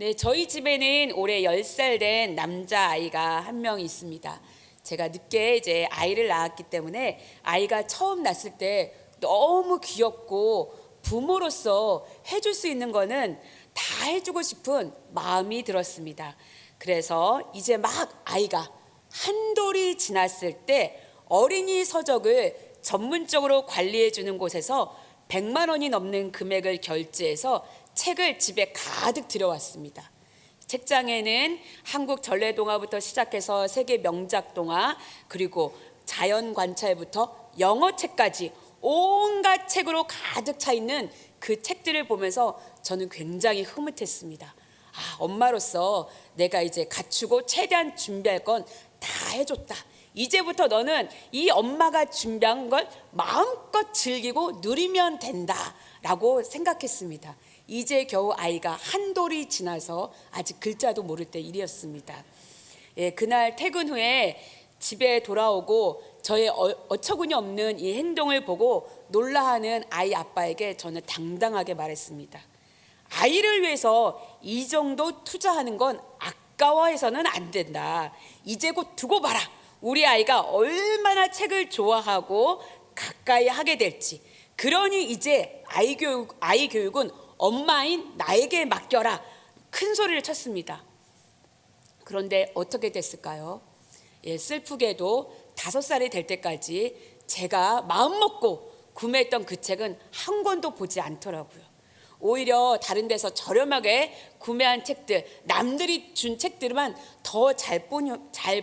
네, 저희 집에는 올해 10살 된 남자아이가 한 명 있습니다. 제가 늦게 이제 아이를 낳았기 때문에 아이가 처음 낳았을 때 너무 귀엽고 부모로서 해줄 수 있는 거는 다 해주고 싶은 마음이 들었습니다. 그래서 이제 막 아이가 한돌이 지났을 때 어린이 서적을 전문적으로 관리해 주는 곳에서 100만 원이 넘는 금액을 결제해서 책을 집에 가득 들여왔습니다. 책장에는 한국 전래동화부터 시작해서 세계 명작 동화, 그리고 자연 관찰부터 영어 책까지 온갖 책으로 가득 차 있는 그 책들을 보면서 저는 굉장히 흐뭇했습니다. 엄마로서 내가 이제 갖추고 최대한 준비할 건 다 해줬다. 이제부터 너는 이 엄마가 준비한 걸 마음껏 즐기고 누리면 된다 라고 생각했습니다. 이제 겨우 아이가 한돌이 지나서 아직 글자도 모를 때 일이었습니다. 그날 퇴근 후에 집에 돌아오고 저의 어처구니 없는 이 행동을 보고 놀라하는 아이 아빠에게 저는 당당하게 말했습니다. 아이를 위해서 이 정도 투자하는 건 아까워해서는 안 된다. 이제 곧 두고 봐라. 우리 아이가 얼마나 책을 좋아하고 가까이 하게 될지. 그러니 이제 아이 교육은 엄마인 나에게 맡겨라. 큰 소리를 쳤습니다. 그런데 어떻게 됐을까요? 슬프게도 5살이 될 때까지 제가 마음먹고 구매했던 그 책은 한 권도 보지 않더라고요. 오히려 다른 데서 저렴하게 구매한 책들, 남들이 준 책들만 더 잘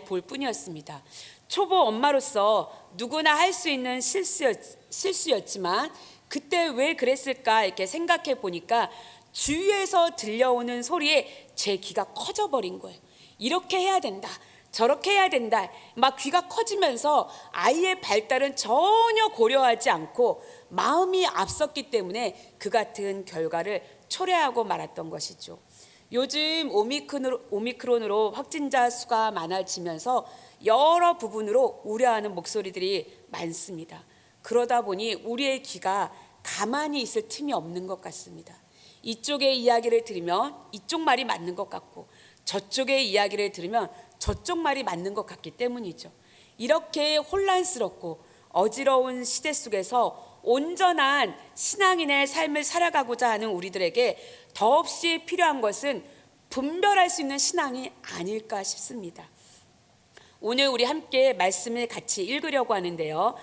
볼 뿐이었습니다. 초보 엄마로서 누구나 할 수 있는 실수였지만 그때 왜 그랬을까 이렇게 생각해 보니까 주위에서 들려오는 소리에 제 귀가 커져버린 거예요. 이렇게 해야 된다, 저렇게 해야 된다. 막 귀가 커지면서 아이의 발달은 전혀 고려하지 않고 마음이 앞섰기 때문에 그 같은 결과를 초래하고 말았던 것이죠. 요즘 오미크론으로 확진자 수가 많아지면서 여러 부분으로 우려하는 목소리들이 많습니다. 그러다 보니 우리의 귀가 가만히 있을 틈이 없는 것 같습니다. 이쪽의 이야기를 들으면 이쪽 말이 맞는 것 같고 저쪽의 이야기를 들으면 저쪽 말이 맞는 것 같기 때문이죠. 이렇게 혼란스럽고 어지러운 시대 속에서 온전한 신앙인의 삶을 살아가고자 하는 우리들에게 더없이 필요한 것은 분별할 수 있는 신앙이 아닐까 싶습니다. 오늘 우리 함께 말씀을 같이 읽으려고 하는데요.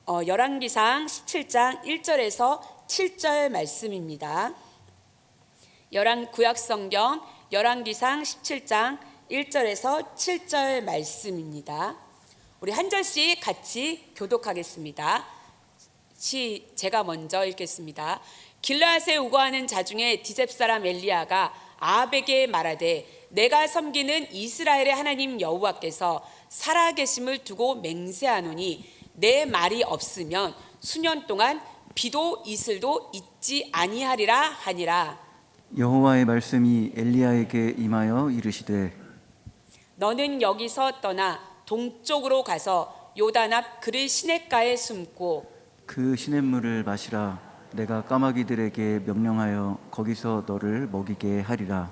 열왕기상 17장 1절에서 7절 말씀입니다. 구약성경 열왕기상 17장 1절에서 7절 말씀입니다. 우리 한 절씩 같이 교독하겠습니다. 제가 먼저 읽겠습니다. 길르앗에 우거하는 자 중에 디셉 사람 엘리야가 아합에게 말하되 내가 섬기는 이스라엘의 하나님 여호와께서 살아계심을 두고 맹세하노니 내 말이 없으면 수년 동안 비도 이슬도 있지 아니하리라 하니라. 여호와의 말씀이 엘리야에게 임하여 이르시되 너는 여기서 떠나 동쪽으로 가서 요단 앞 그를 시냇가에 숨고 그 시냇물을 마시라. 내가 까마귀들에게 명령하여 거기서 너를 먹이게 하리라.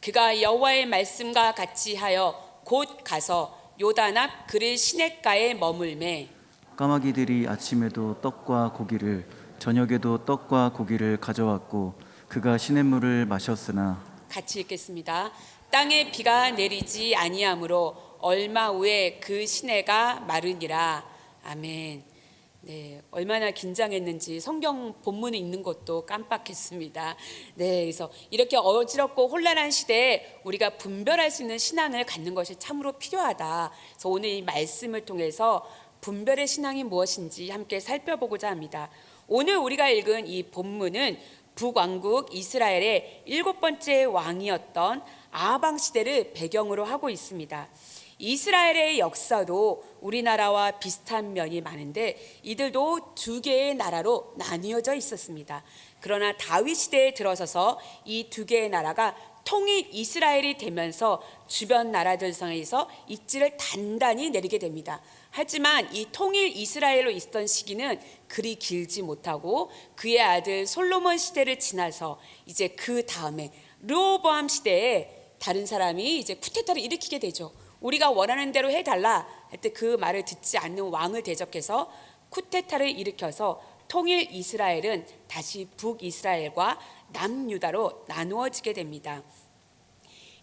그가 여호와의 말씀과 같이 하여 곧 가서 요단 앞 그를 시냇가에 머물매 까마귀들이 아침에도 떡과 고기를 저녁에도 떡과 고기를 가져왔고 그가 시냇물을 마셨으나 같이 읽겠습니다. 땅에 비가 내리지 아니하므로 얼마 후에 그 시내가 마르니라. 아멘. 네, 얼마나 긴장했는지 성경 본문에 있는 것도 깜빡했습니다. 네, 그래서 이렇게 어지럽고 혼란한 시대에 우리가 분별할 수 있는 신앙을 갖는 것이 참으로 필요하다. 그래서 오늘 이 말씀을 통해서 분별의 신앙이 무엇인지 함께 살펴보고자 합니다. 오늘 우리가 읽은 이 본문은 북왕국 이스라엘의 7번째 왕이었던 아방 시대를 배경으로 하고 있습니다. 이스라엘의 역사도 우리나라와 비슷한 면이 많은데 이들도 2개의 나라로 나뉘어져 있었습니다. 그러나 다윗 시대에 들어서서 이 2개의 나라가 통일 이스라엘이 되면서 주변 나라들 사이에서 입지를 단단히 내리게 됩니다. 하지만 이 통일 이스라엘로 있던 시기는 그리 길지 못하고 그의 아들 솔로몬 시대를 지나서 이제 그 다음에 르호보암 시대에 다른 사람이 이제 쿠데타를 일으키게 되죠. 우리가 원하는 대로 해달라 할 때 그 말을 듣지 않는 왕을 대적해서 쿠데타를 일으켜서 통일 이스라엘은 다시 북이스라엘과 남유다로 나누어지게 됩니다.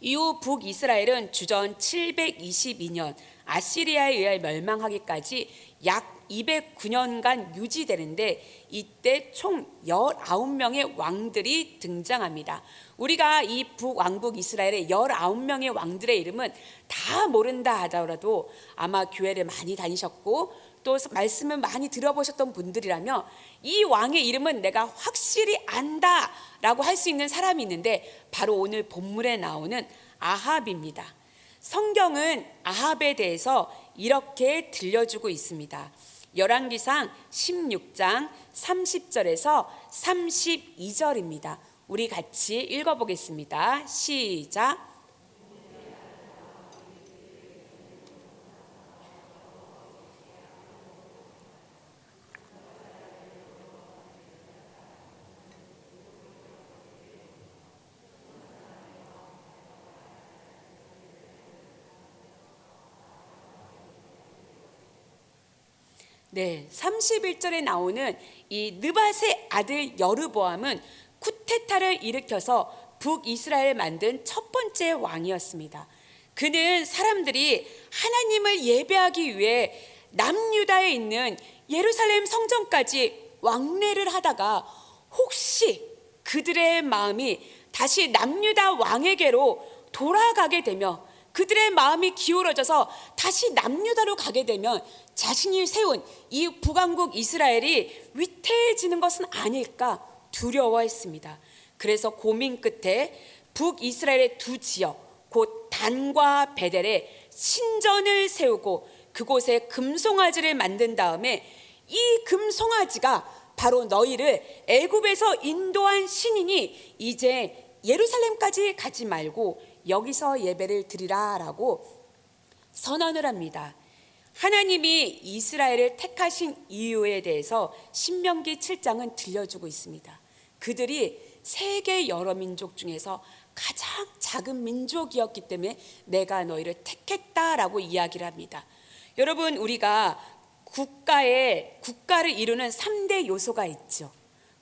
이후 북이스라엘은 주전 722년 아시리아에 의해 멸망하기까지 약 209년간 유지되는데 이때 총 19명의 왕들이 등장합니다. 우리가 이 북왕국 이스라엘의 19명의 왕들의 이름은 다 모른다 하더라도 아마 교회를 많이 다니셨고 또 말씀을 많이 들어보셨던 분들이라면 이 왕의 이름은 내가 확실히 안다라고 할 수 있는 사람이 있는데 바로 오늘 본문에 나오는 아합입니다. 성경은 아합에 대해서 이렇게 들려주고 있습니다. 열왕기상 16장 30절에서 32절입니다. 우리 같이 읽어보겠습니다. 시작. 네, 31절에 나오는 이 느밧의 아들 여르보암은 쿠데타를 일으켜서 북이스라엘을 만든 첫 번째 왕이었습니다. 그는 사람들이 하나님을 예배하기 위해 남유다에 있는 예루살렘 성전까지 왕래를 하다가 혹시 그들의 마음이 다시 남유다 왕에게로 돌아가게 되며 그들의 마음이 기울어져서 다시 남유다로 가게 되면 자신이 세운 이 북왕국 이스라엘이 위태해지는 것은 아닐까 두려워했습니다. 그래서 고민 끝에 북이스라엘의 두 지역 곧 단과 베델에 신전을 세우고 그곳에 금송아지를 만든 다음에 이 금송아지가 바로 너희를 애굽에서 인도한 신이니 이제 예루살렘까지 가지 말고 여기서 예배를 드리라라고 선언을 합니다. 하나님이 이스라엘을 택하신 이유에 대해서 신명기 7장은 들려주고 있습니다. 그들이 세계 여러 민족 중에서 가장 작은 민족이었기 때문에 내가 너희를 택했다라고 이야기를 합니다. 여러분, 우리가 국가를 이루는 3대 요소가 있죠.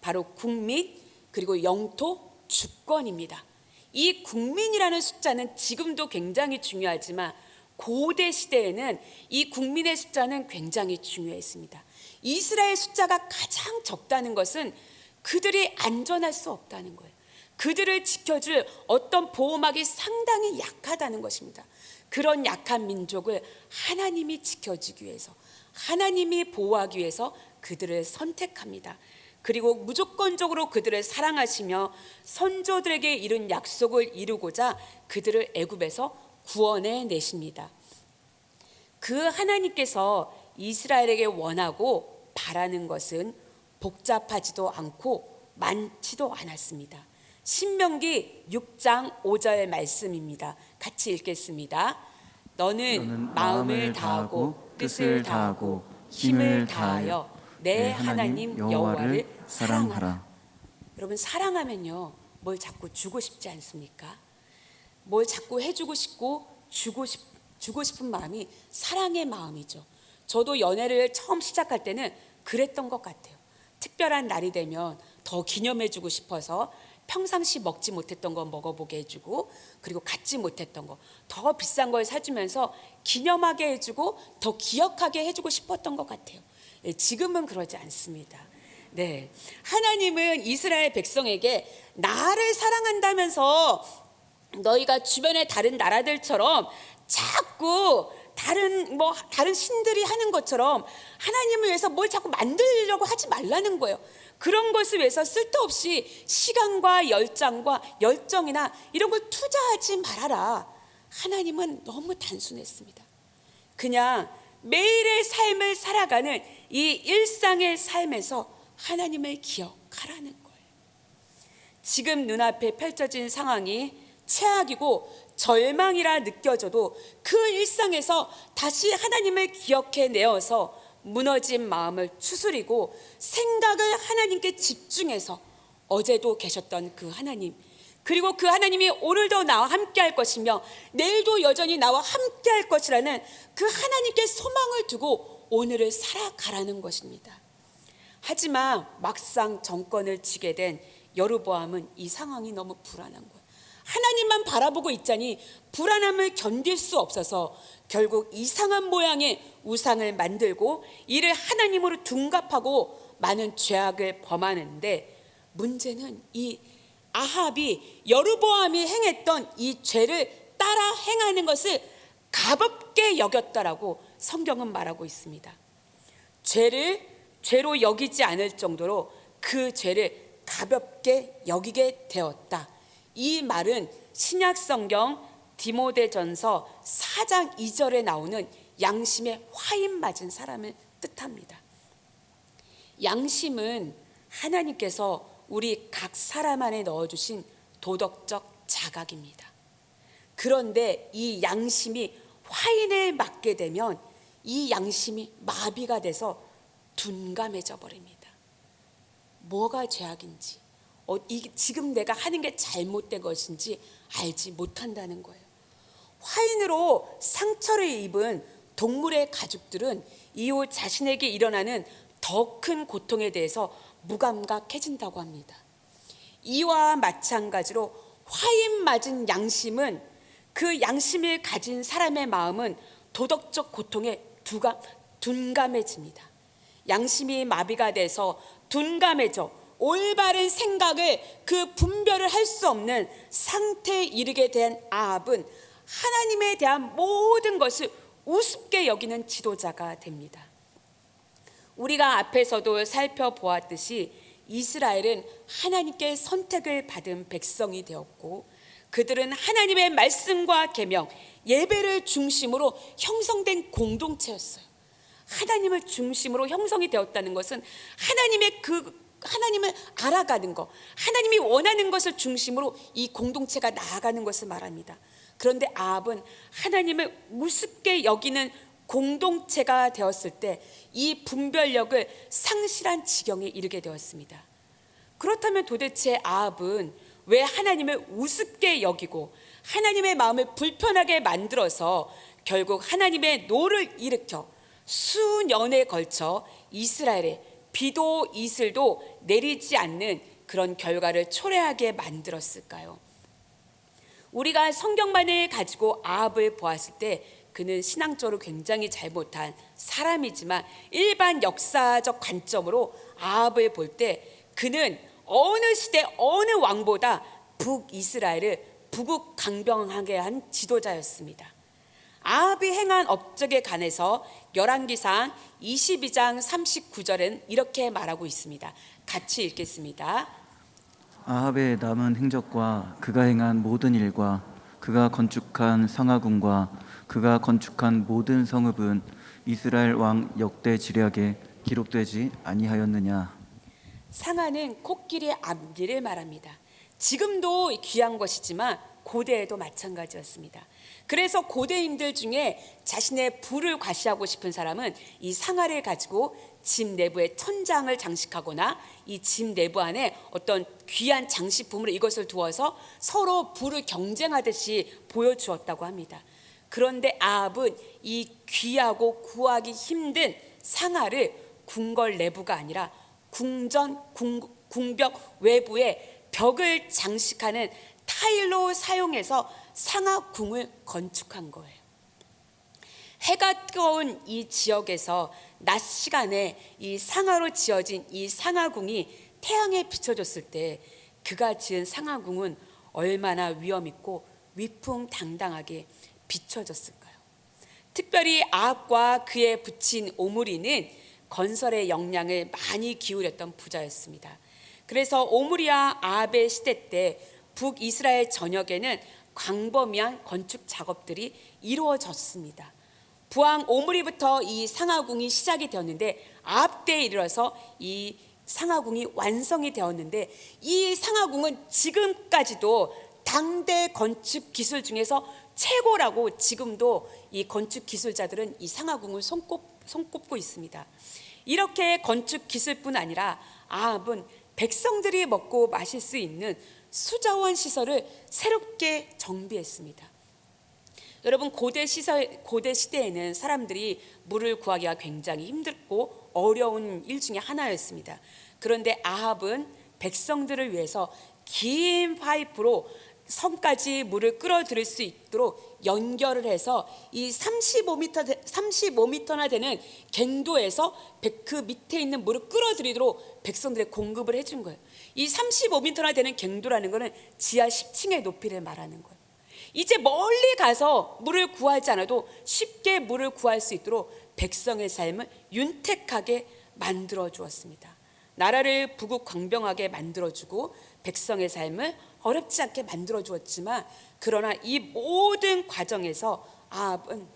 바로 국민, 그리고 영토, 주권입니다. 이 국민이라는 숫자는 지금도 굉장히 중요하지만 고대 시대에는 이 국민의 숫자는 굉장히 중요했습니다. 이스라엘 숫자가 가장 적다는 것은 그들이 안전할 수 없다는 거예요. 그들을 지켜줄 어떤 보호막이 상당히 약하다는 것입니다. 그런 약한 민족을 하나님이 지켜주기 위해서, 하나님이 보호하기 위해서 그들을 선택합니다. 그리고 무조건적으로 그들을 사랑하시며 선조들에게 이룬 약속을 이루고자 그들을 애굽에서 구원해 내십니다. 그 하나님께서 이스라엘에게 원하고 바라는 것은 복잡하지도 않고 많지도 않았습니다. 신명기 6장 5절 말씀입니다. 같이 읽겠습니다. 너는 마음을 다하고 뜻을 다하고 힘을 다하여 내 하나님 여호와를 사랑하라. 여러분, 사랑하면요 뭘 자꾸 주고 싶지 않습니까? 뭘 자꾸 해주고 싶고 주고 싶은 마음이 사랑의 마음이죠. 저도 연애를 처음 시작할 때는 그랬던 것 같아요. 특별한 날이 되면 더 기념해주고 싶어서 평상시 먹지 못했던 거 먹어보게 해주고, 그리고 갖지 못했던 거 더 비싼 걸 사주면서 기념하게 해주고 더 기억하게 해주고 싶었던 것 같아요. 지금은 그러지 않습니다. 네, 하나님은 이스라엘 백성에게 나를 사랑한다면서 너희가 주변의 다른 나라들처럼 자꾸 다른 신들이 하는 것처럼 하나님을 위해서 뭘 자꾸 만들려고 하지 말라는 거예요. 그런 것을 위해서 쓸데없이 시간과 열정이나 이런 걸 투자하지 말아라. 하나님은 너무 단순했습니다. 그냥 매일의 삶을 살아가는 이 일상의 삶에서 하나님을 기억하라는 거예요. 지금 눈앞에 펼쳐진 상황이 최악이고 절망이라 느껴져도 그 일상에서 다시 하나님을 기억해 내어서 무너진 마음을 추스리고 생각을 하나님께 집중해서 어제도 계셨던 그 하나님, 그리고 그 하나님이 오늘도 나와 함께 할 것이며 내일도 여전히 나와 함께 할 것이라는 그 하나님께 소망을 두고 오늘을 살아가라는 것입니다. 하지만 막상 정권을 쥐게 된 여로보암은 이 상황이 너무 불안한 거예요. 하나님만 바라보고 있자니 불안함을 견딜 수 없어서 결국 이상한 모양의 우상을 만들고 이를 하나님으로 둔갑하고 많은 죄악을 범하는데, 문제는 이 아합이 여로보암이 행했던 이 죄를 따라 행하는 것을 가볍게 여겼다라고 성경은 말하고 있습니다. 죄를 죄로 여기지 않을 정도로 그 죄를 가볍게 여기게 되었다. 이 말은 신약 성경 디모데전서 4장 2절에 나오는 양심에 화인 맞은 사람을 뜻합니다. 양심은 하나님께서 우리 각 사람 안에 넣어주신 도덕적 자각입니다. 그런데 이 양심이 화인을 맞게 되면 이 양심이 마비가 돼서 둔감해져 버립니다. 뭐가 죄악인지, 지금 내가 하는 게 잘못된 것인지 알지 못한다는 거예요. 화인으로 상처를 입은 동물의 가죽들은 이후 자신에게 일어나는 더 큰 고통에 대해서 무감각해진다고 합니다. 이와 마찬가지로 화인 맞은 양심은, 그 양심을 가진 사람의 마음은 도덕적 고통에 둔감해집니다. 양심이 마비가 돼서 둔감해져 올바른 생각을 그 분별을 할 수 없는 상태에 이르게 된 아합은 하나님에 대한 모든 것을 우습게 여기는 지도자가 됩니다. 우리가 앞에서도 살펴보았듯이 이스라엘은 하나님께 선택을 받은 백성이 되었고, 그들은 하나님의 말씀과 계명, 예배를 중심으로 형성된 공동체였어요. 하나님을 중심으로 형성이 되었다는 것은 하나님을 알아가는 것, 하나님이 원하는 것을 중심으로 이 공동체가 나아가는 것을 말합니다. 그런데 아합은 하나님을 우습게 여기는 공동체가 되었을 때 이 분별력을 상실한 지경에 이르게 되었습니다. 그렇다면 도대체 아합은 왜 하나님을 우습게 여기고 하나님의 마음을 불편하게 만들어서 결국 하나님의 노를 일으켜 수년에 걸쳐 이스라엘에 비도 이슬도 내리지 않는 그런 결과를 초래하게 만들었을까요? 우리가 성경만을 가지고 아합을 보았을 때 그는 신앙적으로 굉장히 잘못한 사람이지만, 일반 역사적 관점으로 아합을 볼 때 그는 어느 시대 어느 왕보다 북이스라엘을 부국강병하게 한 지도자였습니다. 아합이 행한 업적에 관해서 열왕기상 22장 39절은 이렇게 말하고 있습니다. 같이 읽겠습니다. 아합의 남은 행적과 그가 행한 모든 일과 그가 건축한 상하궁과 그가 건축한 모든 성읍은 이스라엘 왕 역대 지략에 기록되지 아니하였느냐. 상하는 코끼리의 앞니를 말합니다. 지금도 귀한 것이지만 고대에도 마찬가지였습니다. 그래서 고대인들 중에 자신의 부를 과시하고 싶은 사람은 이 상아를 가지고 집 내부에 천장을 장식하거나 이 집 내부 안에 어떤 귀한 장식품으로 이것을 두어서 서로 부를 경쟁하듯이 보여주었다고 합니다. 그런데 아합은 이 귀하고 구하기 힘든 상아를 궁궐 내부가 아니라 궁벽 외부에 벽을 장식하는 타일로 사용해서 상하궁을 건축한 거예요. 해가 뜨거운 이 지역에서 낮 시간에 이 상하로 지어진 이 상하궁이 태양에 비춰졌을 때 그가 지은 상하궁은 얼마나 위엄 있고 위풍당당하게 비춰졌을까요? 특별히 아합과 그의 부친 오므리는 건설의 역량을 많이 기울였던 부자였습니다. 그래서 오므리와 아합의 시대 때 북이스라엘 전역에는 광범위한 건축 작업들이 이루어졌습니다. 부왕 오므리부터 이 상하궁이 시작이 되었는데 아합 때에 이르러서 이 상하궁이 완성이 되었는데, 이 상하궁은 지금까지도 당대 건축 기술 중에서 최고라고 지금도 이 건축 기술자들은 이 상하궁을 손꼽고 있습니다. 이렇게 건축 기술뿐 아니라 아합은 백성들이 먹고 마실 수 있는 수자원 시설을 새롭게 정비했습니다. 여러분, 고대 시대에는 사람들이 물을 구하기가 굉장히 힘들고 어려운 일 중에 하나였습니다. 그런데 아합은 백성들을 위해서 긴 파이프로 성까지 물을 끌어들일 수 있도록 연결을 해서 이 35m나 되는 갱도에서 그 밑에 있는 물을 끌어들이도록 백성들의 공급을 해준 거예요. 이 35m나 되는 갱도라는 것은 지하 10층의 높이를 말하는 거예요. 이제 멀리 가서 물을 구하지 않아도 쉽게 물을 구할 수 있도록 백성의 삶을 윤택하게 만들어 주었습니다. 나라를 부국강병하게 만들어주고 백성의 삶을 어렵지 않게 만들어 주었지만, 그러나 이 모든 과정에서 아합은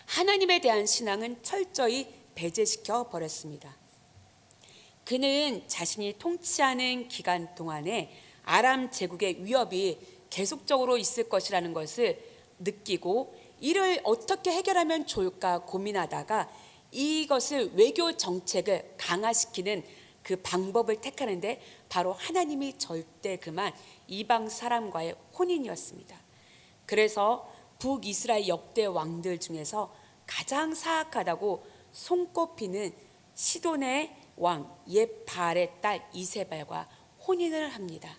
하나님에 대한 신앙은 철저히 배제시켜 버렸습니다. 그는 자신이 통치하는 기간 동안에 아람 제국의 위협이 계속적으로 있을 것이라는 것을 느끼고 이를 어떻게 해결하면 좋을까 고민하다가 이것을 외교 정책을 강화시키는 그 방법을 택하는데 바로 하나님이 절대 금한 이방 사람과의 혼인이었습니다. 그래서 북이스라엘 역대 왕들 중에서 가장 사악하다고 손꼽히는 시돈의 왕 옙바알의 딸 이세벨과 혼인을 합니다.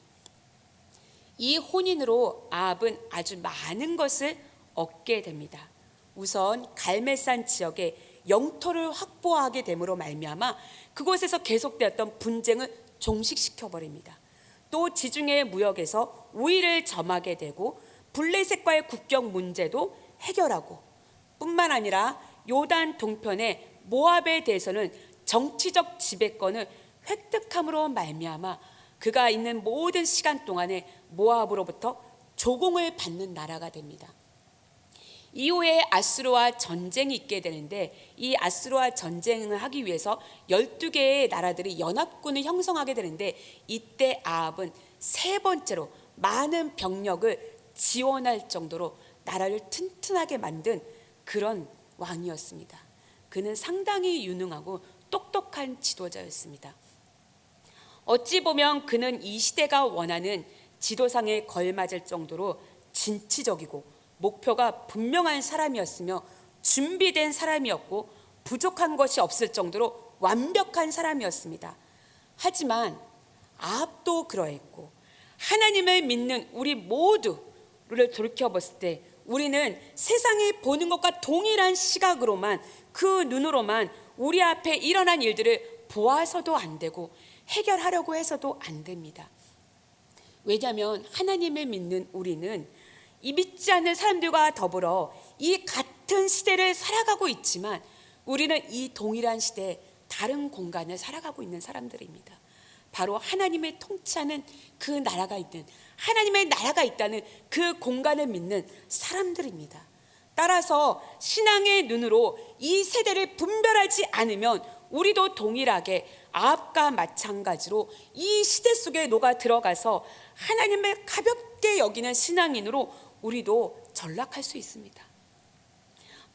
이 혼인으로 아합은 아주 많은 것을 얻게 됩니다. 우선 갈멜산 지역에 영토를 확보하게 됨으로 말미암아 그곳에서 계속되었던 분쟁을 종식시켜 버립니다. 또 지중해 무역에서 우위를 점하게 되고 블레셋과의 국경 문제도 해결하고, 뿐만 아니라 요단 동편의 모압에 대해서는 정치적 지배권을 획득함으로 말미암아 그가 있는 모든 시간 동안에 모압으로부터 조공을 받는 나라가 됩니다. 이후에 아수르와 전쟁이 있게 되는데, 이 아수르와 전쟁을 하기 위해서 12개의 나라들이 연합군을 형성하게 되는데, 이때 아합은 세 번째로 많은 병력을 지원할 정도로 나라를 튼튼하게 만든 그런 왕이었습니다. 그는 상당히 유능하고 똑똑한 지도자였습니다. 어찌 보면 그는 이 시대가 원하는 지도상에 걸맞을 정도로 진취적이고 목표가 분명한 사람이었으며 준비된 사람이었고 부족한 것이 없을 정도로 완벽한 사람이었습니다. 하지만 아합도 그러했고, 하나님을 믿는 우리 모두를 돌이켜봤을 때 우리는 세상이 보는 것과 동일한 시각으로만, 그 눈으로만 우리 앞에 일어난 일들을 보아서도 안 되고 해결하려고 해서도 안 됩니다. 왜냐하면 하나님을 믿는 우리는 이 믿지 않는 사람들과 더불어 이 같은 시대를 살아가고 있지만 우리는 이 동일한 시대에 다른 공간을 살아가고 있는 사람들입니다. 바로 하나님의 통치하는 그 나라가 있는, 하나님의 나라가 있다는 그 공간을 믿는 사람들입니다. 따라서 신앙의 눈으로 이 세대를 분별하지 않으면 우리도 동일하게 아합과 마찬가지로 이 시대 속에 녹아 들어가서 하나님을 가볍게 여기는 신앙인으로 우리도 전락할 수 있습니다.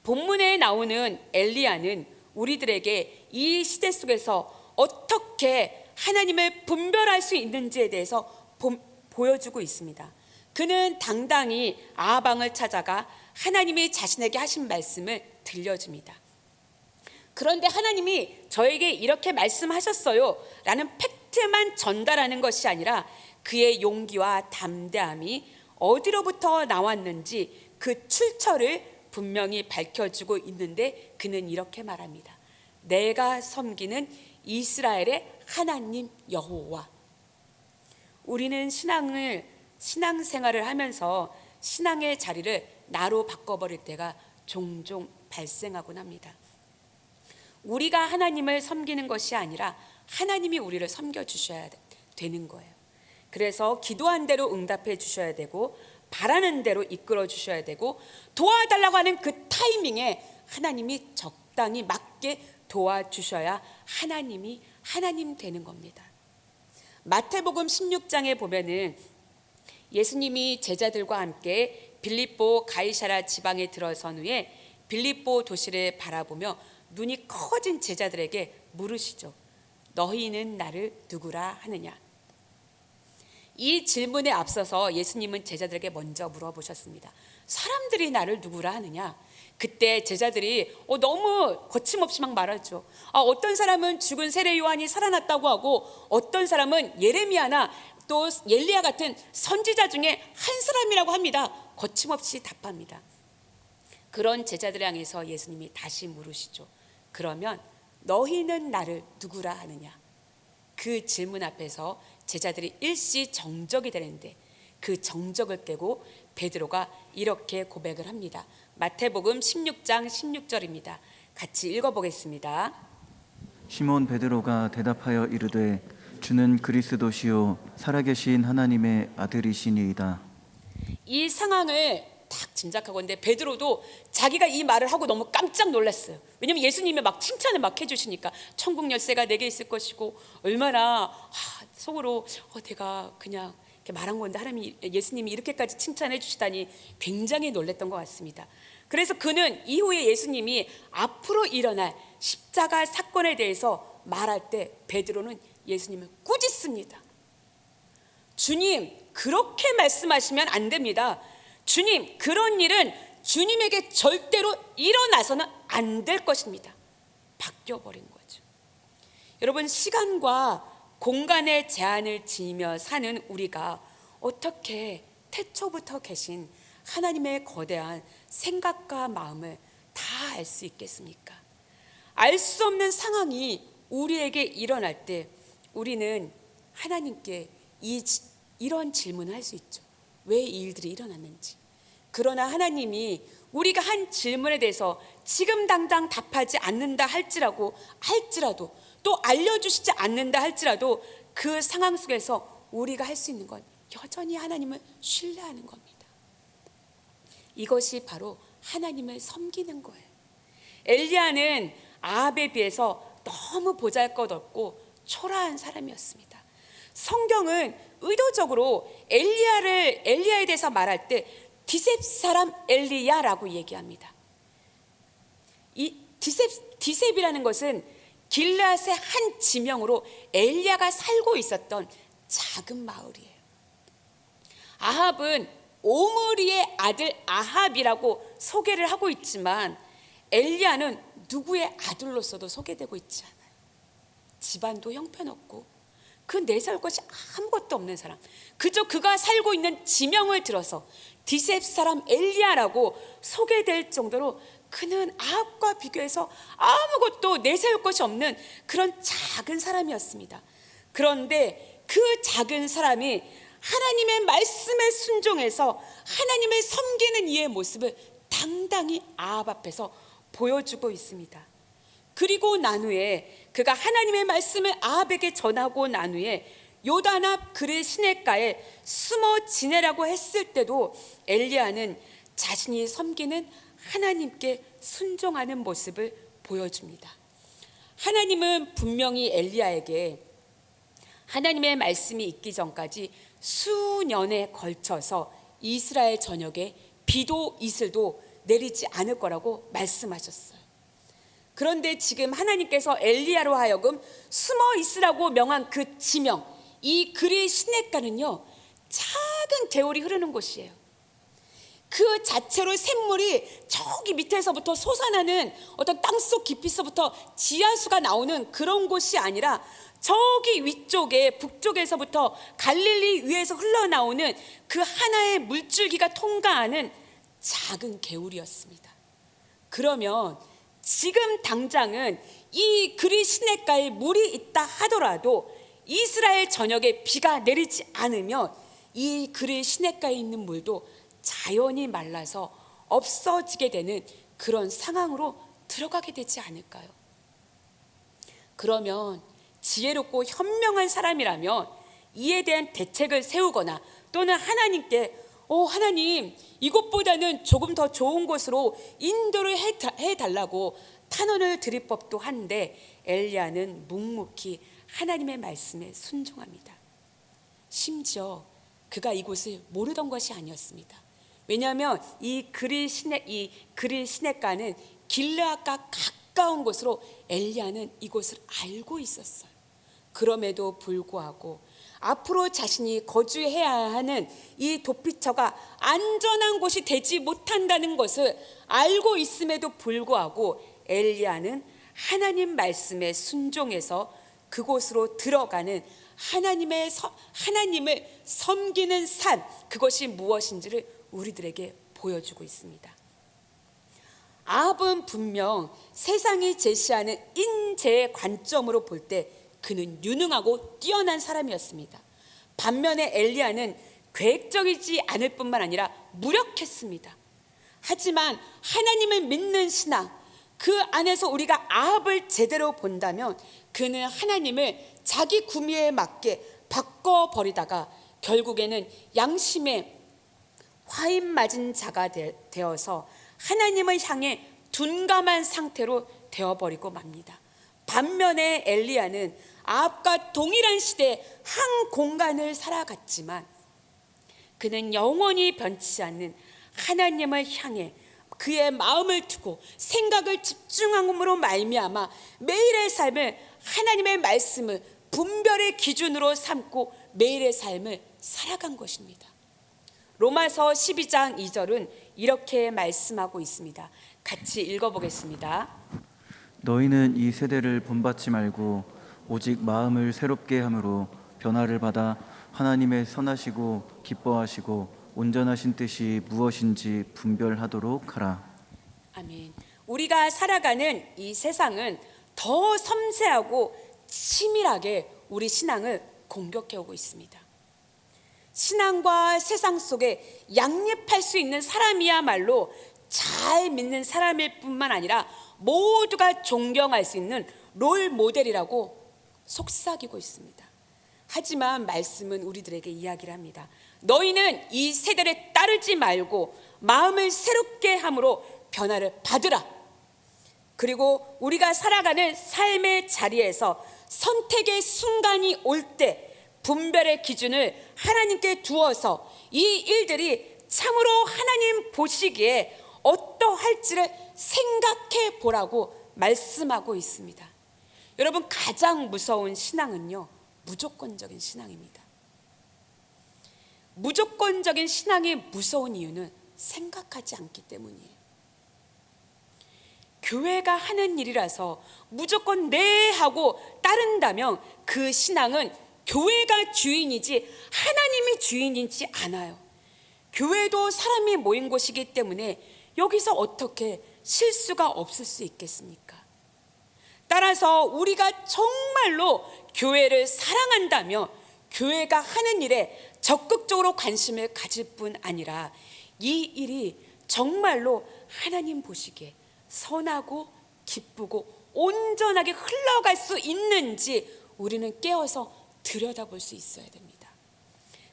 본문에 나오는 엘리야는 우리들에게 이 시대 속에서 어떻게 하나님을 분별할 수 있는지에 대해서 보여주고 있습니다. 그는 당당히 아합 왕을 찾아가 하나님이 자신에게 하신 말씀을 들려줍니다. 그런데 하나님이 저에게 이렇게 말씀하셨어요 라는 팩트만 전달하는 것이 아니라 그의 용기와 담대함이 어디로부터 나왔는지 그 출처를 분명히 밝혀주고 있는데, 그는 이렇게 말합니다. 내가 섬기는 이스라엘의 하나님 여호와. 우리는 신앙생활을 하면서 신앙의 자리를 나로 바꿔버릴 때가 종종 발생하곤 합니다. 우리가 하나님을 섬기는 것이 아니라 하나님이 우리를 섬겨주셔야 되는 거예요. 그래서 기도한 대로 응답해 주셔야 되고, 바라는 대로 이끌어 주셔야 되고, 도와달라고 하는 그 타이밍에 하나님이 적당히 맞게 도와주셔야 하나님이 하나님 되는 겁니다. 마태복음 16장에 보면은 예수님이 제자들과 함께 빌립보 가이사랴 지방에 들어선 후에 빌립보 도시를 바라보며 눈이 커진 제자들에게 물으시죠. 너희는 나를 누구라 하느냐? 이 질문에 앞서서 예수님은 제자들에게 먼저 물어보셨습니다. 사람들이 나를 누구라 하느냐? 그때 제자들이 너무 거침없이 막 말하죠. 어떤 사람은 죽은 세례 요한이 살아났다고 하고, 어떤 사람은 예레미야나 또 엘리야 같은 선지자 중에 한 사람이라고 합니다. 거침없이 답합니다. 그런 제자들을 향해서 예수님이 다시 물으시죠. 그러면 너희는 나를 누구라 하느냐? 그 질문 앞에서 제자들이 일시 정적이 되는데, 그 정적을 깨고 베드로가 이렇게 고백을 합니다. 마태복음 16장 16절입니다. 같이 읽어보겠습니다. 시몬 베드로가 대답하여 이르되 주는 그리스도시요 살아계신 하나님의 아들이시니이다. 이 상황을 딱 짐작하건대 베드로도 자기가 이 말을 하고 너무 깜짝 놀랐어요. 왜냐면 예수님이 막 칭찬을 막 해주시니까 천국 열쇠가 내게 있을 것이고, 얼마나 속으로 내가 그냥 이렇게 말한 건데 예수님이 이렇게까지 칭찬해 주시다니 굉장히 놀랐던 것 같습니다. 그래서 그는 이후에 예수님이 앞으로 일어날 십자가 사건에 대해서 말할 때 베드로는 예수님을 꾸짖습니다. 주님, 그렇게 말씀하시면 안 됩니다. 주님, 그런 일은 주님에게 절대로 일어나서는 안 될 것입니다. 바뀌어버린 거죠. 여러분, 시간과 공간의 제한을 지니며 사는 우리가 어떻게 태초부터 계신 하나님의 거대한 생각과 마음을 다 알 수 있겠습니까? 알 수 없는 상황이 우리에게 일어날 때 우리는 하나님께 이런 질문을 할 수 있죠. 왜 이 일들이 일어났는지. 그러나 하나님이 우리가 한 질문에 대해서 지금 당장 답하지 않는다 할지라도 또 알려주시지 않는다 할지라도 그 상황 속에서 우리가 할 수 있는 건 여전히 하나님을 신뢰하는 겁니다. 이것이 바로 하나님을 섬기는 거예요. 엘리야는 아합에 비해서 너무 보잘것없고 초라한 사람이었습니다. 성경은 의도적으로 엘리야에 대해서 말할 때 디셉 사람 엘리야라고 얘기합니다. 이 디셉이라는 것은 길르앗의 한 지명으로 엘리야가 살고 있었던 작은 마을이에요. 아합은 오므리의 아들 아합이라고 소개를 하고 있지만 엘리야는 누구의 아들로서도 소개되고 있지 않아요. 집안도 형편없고 그 내세울 것이 아무것도 없는 사람, 그저 그가 살고 있는 지명을 들어서 디셉 사람 엘리야라고 소개될 정도로 그는 아합과 비교해서 아무것도 내세울 것이 없는 그런 작은 사람이었습니다. 그런데 그 작은 사람이 하나님의 말씀에 순종해서 하나님을 섬기는 이의 모습을 당당히 아합 앞에서 보여주고 있습니다. 그리고 난 후에 그가 하나님의 말씀을 아합에게 전하고 난 후에 요단 앞 그의 시냇가에 숨어 지내라고 했을 때도 엘리야는 자신이 섬기는 하나님께 순종하는 모습을 보여줍니다. 하나님은 분명히 엘리야에게 하나님의 말씀이 있기 전까지 수년에 걸쳐서 이스라엘 전역에 비도 이슬도 내리지 않을 거라고 말씀하셨어요. 그런데 지금 하나님께서 엘리야로 하여금 숨어 있으라고 명한 그 지명, 이 그의 시냇가는요, 작은 개울이 흐르는 곳이에요. 그 자체로 샘물이 저기 밑에서부터 솟아나는 어떤 땅속 깊이서부터 지하수가 나오는 그런 곳이 아니라 저기 위쪽에 북쪽에서부터 갈릴리 위에서 흘러나오는 그 하나의 물줄기가 통과하는 작은 개울이었습니다. 그러면 지금 당장은 이 그리 시냇가에 물이 있다 하더라도 이스라엘 전역에 비가 내리지 않으면 이 그리 시냇가에 있는 물도 자연히 말라서 없어지게 되는 그런 상황으로 들어가게 되지 않을까요? 그러면 지혜롭고 현명한 사람이라면 이에 대한 대책을 세우거나 또는 하나님께 하나님, 이곳보다는 조금 더 좋은 곳으로 인도를 해달라고 탄원을 드릴 법도 한데 엘리야는 묵묵히 하나님의 말씀에 순종합니다. 심지어 그가 이곳을 모르던 것이 아니었습니다. 왜냐하면 이 그리 시냇가는 길르앗과 가까운 곳으로 엘리야는 이곳을 알고 있었어요. 그럼에도 불구하고 앞으로 자신이 거주해야 하는 이 도피처가 안전한 곳이 되지 못한다는 것을 알고 있음에도 불구하고 엘리야는 하나님 말씀에 순종해서 그곳으로 들어가는 하나님을 섬기는 삶, 그것이 무엇인지를 우리들에게 보여주고 있습니다. 아합은 분명 세상이 제시하는 인재의 관점으로 볼 때 그는 유능하고 뛰어난 사람이었습니다. 반면에 엘리야는 계획적이지 않을 뿐만 아니라 무력했습니다. 하지만 하나님을 믿는 신앙, 그 안에서 우리가 아합을 제대로 본다면 그는 하나님을 자기 구미에 맞게 바꿔버리다가 결국에는 양심에 화인 맞은 자가 되어서 하나님을 향해 둔감한 상태로 되어버리고 맙니다. 반면에 엘리야는 아합과 동일한 시대의 한 공간을 살아갔지만 그는 영원히 변치 않는 하나님을 향해 그의 마음을 두고 생각을 집중함으로 말미암아 매일의 삶을 하나님의 말씀을 분별의 기준으로 삼고 매일의 삶을 살아간 것입니다. 로마서 12장 2절은 이렇게 말씀하고 있습니다. 같이 읽어보겠습니다. 너희는 이 세대를 본받지 말고 오직 마음을 새롭게 함으로 변화를 받아 하나님의 선하시고 기뻐하시고 온전하신 뜻이 무엇인지 분별하도록 하라. 아멘. 우리가 살아가는 이 세상은 더 섬세하고 치밀하게 우리 신앙을 공격해 오고 있습니다. 신앙과 세상 속에 양립할 수 있는 사람이야말로 잘 믿는 사람일 뿐만 아니라 모두가 존경할 수 있는 롤 모델이라고 속삭이고 있습니다. 하지만 말씀은 우리들에게 이야기를 합니다. 너희는 이 세대를 따르지 말고 마음을 새롭게 함으로 변화를 받으라. 그리고 우리가 살아가는 삶의 자리에서 선택의 순간이 올 때 분별의 기준을 하나님께 두어서 이 일들이 참으로 하나님 보시기에 어떠할지를 생각해 보라고 말씀하고 있습니다. 여러분, 가장 무서운 신앙은요, 무조건적인 신앙입니다. 무조건적인 신앙이 무서운 이유는 생각하지 않기 때문이에요. 교회가 하는 일이라서 무조건 네 하고 따른다면 그 신앙은 교회가 주인이지 하나님이 주인이지 않아요. 교회도 사람이 모인 곳이기 때문에 여기서 어떻게 실수가 없을 수 있겠습니까? 따라서 우리가 정말로 교회를 사랑한다면 교회가 하는 일에 적극적으로 관심을 가질 뿐 아니라 이 일이 정말로 하나님 보시기에 선하고 기쁘고 온전하게 흘러갈 수 있는지 우리는 깨어서 들여다볼 수 있어야 됩니다.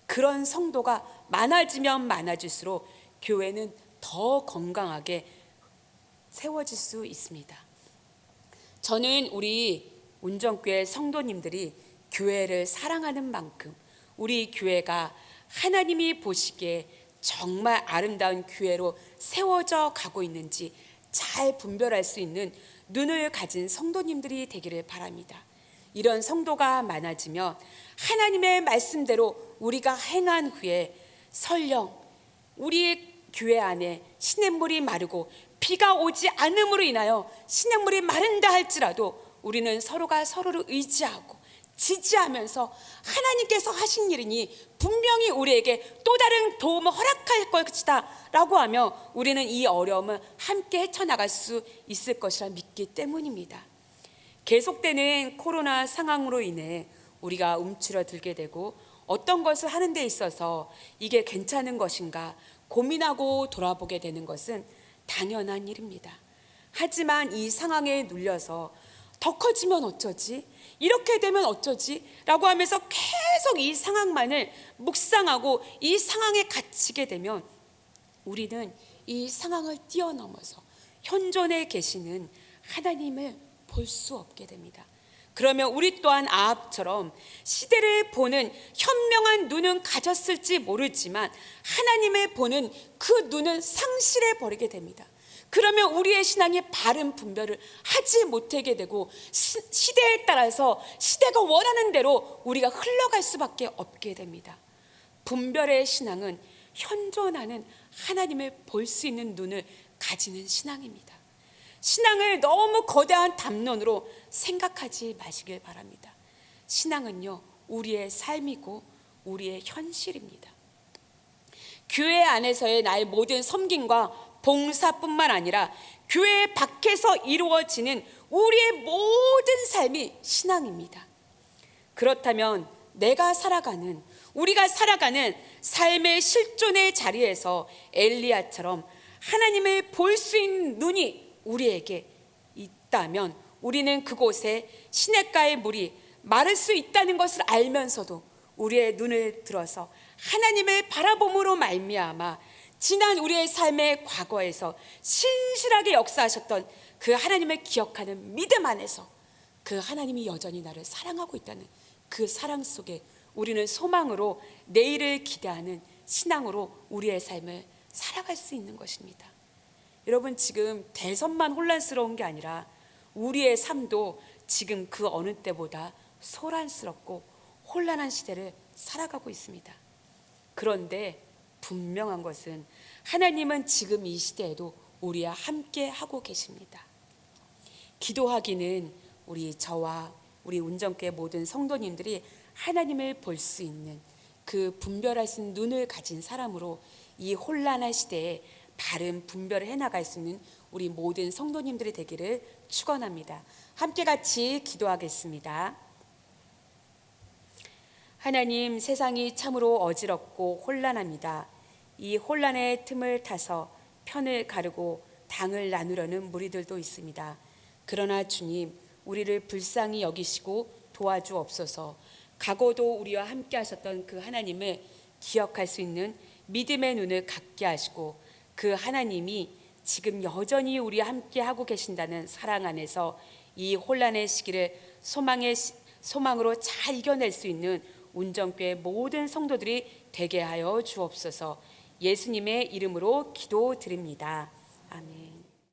그런 성도가 많아지면 많아질수록 교회는 더 건강하게 세워질 수 있습니다. 저는 우리 운정교회 성도님들이 교회를 사랑하는 만큼 우리 교회가 하나님이 보시기에 정말 아름다운 교회로 세워져 가고 있는지 잘 분별할 수 있는 눈을 가진 성도님들이 되기를 바랍니다. 이런 성도가 많아지면 하나님의 말씀대로 우리가 행한 후에 설령 우리 교회 안에 시냇물이 마르고 비가 오지 않음으로 인하여 시냇물이 마른다 할지라도 우리는 서로가 서로를 의지하고 지지하면서 하나님께서 하신 일이니 분명히 우리에게 또 다른 도움을 허락할 것이다 라고 하며 우리는 이 어려움을 함께 헤쳐나갈 수 있을 것이라 믿기 때문입니다. 계속되는 코로나 상황으로 인해 우리가 움츠러들게 되고 어떤 것을 하는 데 있어서 이게 괜찮은 것인가 고민하고 돌아보게 되는 것은 당연한 일입니다. 하지만 이 상황에 눌려서 더 커지면 어쩌지? 이렇게 되면 어쩌지? 라고 하면서 계속 이 상황만을 묵상하고 이 상황에 갇히게 되면 우리는 이 상황을 뛰어넘어서 현존에 계시는 하나님을 볼 수 없게 됩니다. 그러면 우리 또한 아합처럼 시대를 보는 현명한 눈은 가졌을지 모르지만 하나님을 보는 그 눈은 상실해 버리게 됩니다. 그러면 우리의 신앙이 바른 분별을 하지 못하게 되고 시대에 따라서 시대가 원하는 대로 우리가 흘러갈 수밖에 없게 됩니다. 분별의 신앙은 현존하는 하나님을 볼 수 있는 눈을 가지는 신앙입니다. 신앙을 너무 거대한 담론으로 생각하지 마시길 바랍니다. 신앙은요, 우리의 삶이고 우리의 현실입니다. 교회 안에서의 나의 모든 섬김과 봉사뿐만 아니라 교회 밖에서 이루어지는 우리의 모든 삶이 신앙입니다. 그렇다면 우리가 살아가는 삶의 실존의 자리에서 엘리야처럼 하나님을 볼 수 있는 눈이 우리에게 있다면 우리는 그곳에 시냇가의 물이 마를 수 있다는 것을 알면서도 우리의 눈을 들어서 하나님을 바라봄으로 말미암아 지난 우리의 삶의 과거에서 신실하게 역사하셨던 그 하나님을 기억하는 믿음 안에서 그 하나님이 여전히 나를 사랑하고 있다는 그 사랑 속에 우리는 소망으로 내일을 기대하는 신앙으로 우리의 삶을 살아갈 수 있는 것입니다. 여러분, 지금 대선만 혼란스러운 게 아니라 우리의 삶도 지금 그 어느 때보다 소란스럽고 혼란한 시대를 살아가고 있습니다. 그런데 분명한 것은 하나님은 지금 이 시대에도 우리와 함께 하고 계십니다. 기도하기는 저와 우리 운정교회 모든 성도님들이 하나님을 볼 수 있는 그 분별할 수 있는 눈을 가진 사람으로 이 혼란한 시대에 바른 분별을 해나갈 수 있는 우리 모든 성도님들이 되기를 축원합니다. 함께 같이 기도하겠습니다. 하나님, 세상이 참으로 어지럽고 혼란합니다. 이 혼란의 틈을 타서 편을 가르고 당을 나누려는 무리들도 있습니다. 그러나 주님, 우리를 불쌍히 여기시고 도와주옵소서. 과거도 우리와 함께 하셨던 그 하나님을 기억할 수 있는 믿음의 눈을 갖게 하시고 그 하나님이 지금 여전히 우리와 함께 하고 계신다는 사랑 안에서 이 혼란의 시기를 소망으로 잘 이겨낼 수 있는 운정교회 모든 성도들이 되게 하여 주옵소서. 예수님의 이름으로 기도드립니다. 아멘.